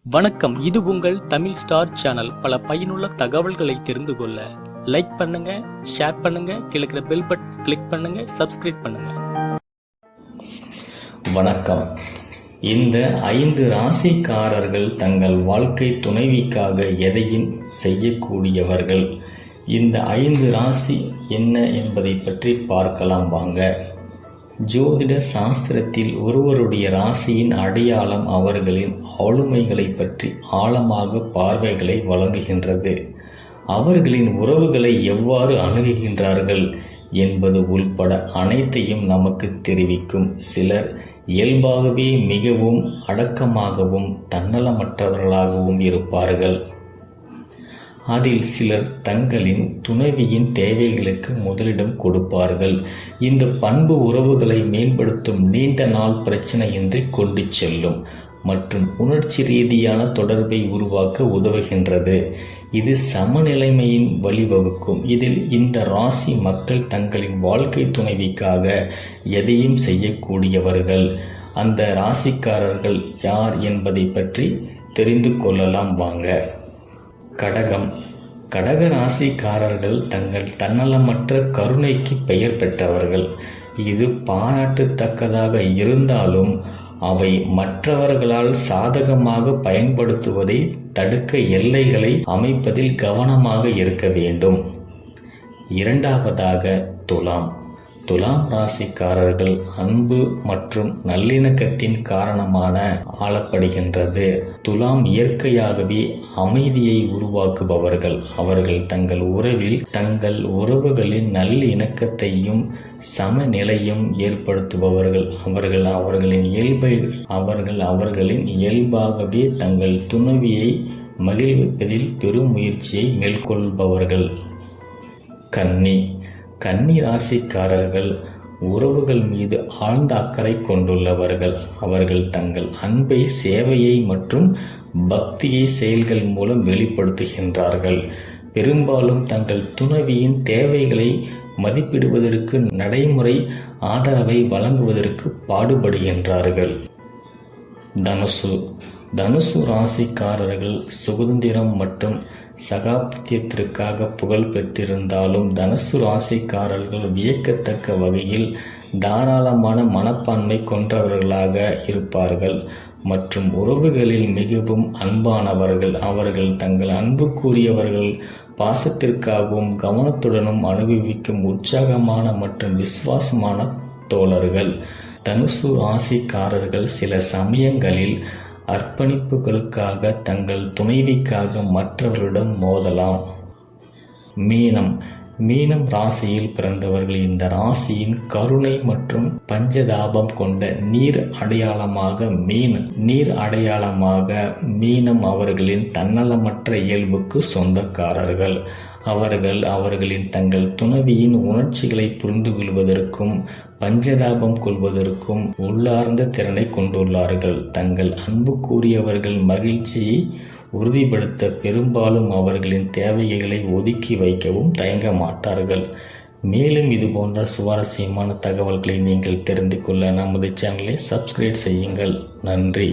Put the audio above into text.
வணக்கம். இது உங்கள் தமிழ் ஸ்டார் சேனல். பல பயனுள்ள தகவல்களை தெரிந்து கொள்ள லைக் பண்ணுங்க, ஷேர் பண்ணுங்க, கிழக்கிற பெல் பட்டன் கிளிக் பண்ணுங்க, சப்ஸ்கிரைப் பண்ணுங்க. வணக்கம். இந்த 5 ராசிக்காரர்கள் தங்கள் வாழ்க்கை துணைவிக்காக எதையும் செய்யக்கூடியவர்கள். இந்த 5 ராசி என்ன என்பதை பற்றி பார்க்கலாம் வாங்க. ஜோதிட சாஸ்திரத்தில் ஒருவருடைய ராசியின் அடையாளம் அவர்களின் ஆளுமைகளை பற்றி ஆழமாக பார்வைகளை வழங்குகின்றது. அவர்களின் உறவுகளை எவ்வாறு அணுகுகின்றார்கள் என்பது உள்பட அனைத்தையும் நமக்கு தெரிவிக்கும். சிலர் இயல்பாகவே மிகவும் அடக்கமாகவும் தன்னலமற்றவர்களாகவும் இருப்பார்கள். அதில் சிலர் தங்களின் துணைவியின் தேவைகளுக்கு முதலிடம் கொடுப்பார்கள். இந்த பண்பு உறவுகளை மேம்படுத்தும், நீண்ட நாள் பிரச்சனையின்றி கொண்டு செல்லும் மற்றும் உணர்ச்சி ரீதியான தொடர்பை உருவாக்க உதவுகின்றது. இது சமநிலைமையின் வழிவகுக்கும். இதில் இந்த ராசி மக்கள் தங்களின் வாழ்க்கை துணைவிக்காக எதையும் செய்யக்கூடியவர்கள். அந்த ராசிக்காரர்கள் யார் என்பதை பற்றி தெரிந்து கொள்ளலாம் வாங்க. கடகம். கடக ராசிக்காரர்கள் தங்கள் தன்னலமற்ற கருணைக்கு பெயர் பெற்றவர்கள். இது பாராட்டத்தக்கதாக இருந்தாலும் அவை மற்றவர்களால் சாதகமாக பயன்படுத்துவதை தடுக்க எல்லைகளை அமைப்பதில் கவனமாக இருக்க வேண்டும். இரண்டாவதாக துலாம். துலாம் ராசிக்காரர்கள் அன்பு மற்றும் நல்லிணக்கத்தின் காரணமான ஆளப்படுகின்றது. துலாம் இயற்கையாகவே அமைதியை உருவாக்குபவர்கள். அவர்கள் தங்கள் உறவில் தங்கள் உறவுகளின் நல்லிணக்கத்தையும் சமநிலையும் ஏற்படுத்துபவர்கள். அவர்களின் இயல்பாகவே தங்கள் துணைவியை மகிழ்விப்பதில் பெரும் முயற்சியை மேற்கொள்பவர்கள். கன்னி. கன்னி ராசிக்காரர்கள் உறவுகள் மீது ஆழ்ந்த அக்கறை கொண்டுள்ளவர்கள். அவர்கள் தங்கள் அன்பை சேவையை மற்றும் பக்தியை செயல்கள் மூலம் வெளிப்படுத்துகின்றார்கள். பெரும்பாலும் தங்கள் துணைவியின் தேவைகளை மதிப்பிடுவதற்கு நடைமுறை ஆதரவை வழங்குவதற்கு பாடுபடுகின்றார்கள். தனுசு. தனுசு ராசிக்காரர்கள் சுதந்திரம் மற்றும் சகாப்தியத்திற்காக புகழ் பெற்றிருந்தாலும் தனுசு ராசிக்காரர்கள் வியக்கத்தக்க வகையில் தாராளமான மனப்பான்மை கொண்டவர்களாக இருப்பார்கள் மற்றும் உறவுகளில் மிகவும் அன்பானவர்கள். அவர்கள் தங்கள் அன்புக்குரியவர்கள் பாசத்திற்காகவும் கவனத்துடனும் அனுபவிக்கும் உற்சாகமான மற்றும் விசுவாசமான தோழர்கள். தனுசு ராசிக்காரர்கள் சில சமயங்களில் அர்ப்பணிப்புகளுக்காக தங்கள் துணைவிக்காக மற்றவர்களிடம் மோதலாம். மீனம். மீனம் ராசியில் பிறந்தவர்கள் இந்த ராசியின் கருணை மற்றும் பஞ்சதாபம் கொண்ட நீர் அடையாளமாக மீனம் அவர்களின் தன்னலமற்ற இயல்புக்கு சொந்தக்காரர்கள். அவர்களின் தங்கள் துணைவியின் உணர்ச்சிகளை புரிந்து கொள்வதற்கும் பஞ்சதாபம் கொள்வதற்கும் உள்ளார்ந்த திறனை கொண்டுள்ளார்கள். தங்கள் அன்புக்குரியவர்கள் மகிழ்ச்சியை உறுதிப்படுத்த பெரும்பாலும் அவர்களின் தேவைகளை ஒதுக்கி வைக்கவும் தயங்க மாட்டார்கள். மேலும் இது போன்ற சுவாரஸ்யமான தகவல்களை நீங்கள் தெரிந்து கொள்ள நமது சேனலை சப்ஸ்கிரைப் செய்யுங்கள். நன்றி.